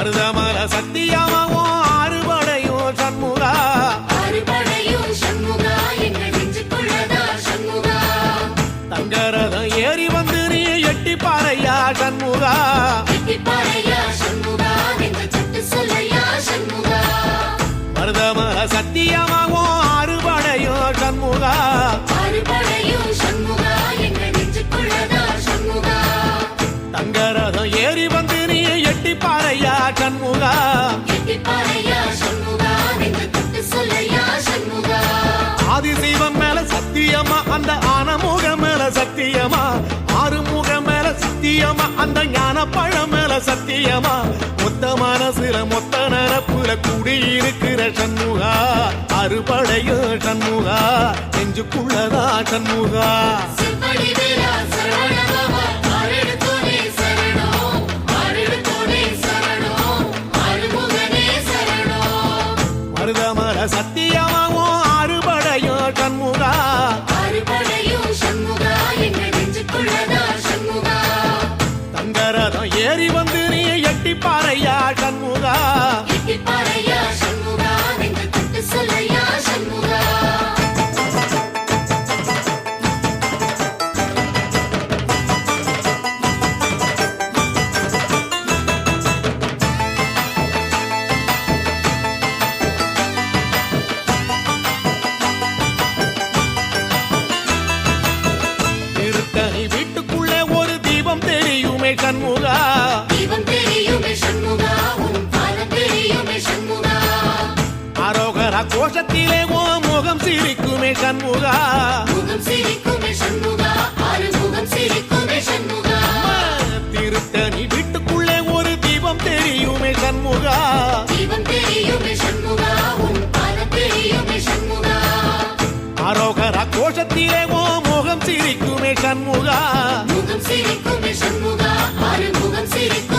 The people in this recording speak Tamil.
மருதமல சத்தியமாவும் ஆறுபடையும் சண்முகா தங்கரதம் ஏறி வந்து நீ எட்டி பாறையா சண்முகா மருதமல சத்தியமாவும் ஆறுபடையும் சண்முகா தங்கரதம் ஏறி வந்து நீ எட்டி பாறையா சண்முகா ஆதிசைவம் மேல சத்தியமா அந்த ஆனமுகம் மேல சத்தியமா ஆறுமுகம் மேல சத்தியமா அந்த ஞான பழம் மேல சத்தியமா மொத்த மனசுல மொத்த நரப்புல குடியிருக்கிற சண்முகா அறுபடையும் சண்முகா நெஞ்சுக்குள்ளதா சண்முகா மருதமல சத்தியமாவும் ஆறுபடையும் சண்முகா தங்கரதம் ஏறி வந்து நீ எட்டி பாறையா சண்முகா வீட்டுக்குள்ளே ஒரு தீபம் தெரியுமே சண்முகா ஆரோகரா கோஷத்திலே ஓ முகம் சிரிக்குமே சண்முகா திருத்தணி வீட்டுக்குள்ளே ஒரு தீபம் தெரியுமே சண்முகா ஆரோகரா கோஷத்திலே ஓ முகம் சிரிக்குமே சண்முகா முகம் சிரிக்குமே சண்முகா, முகம் சிரிக்கும்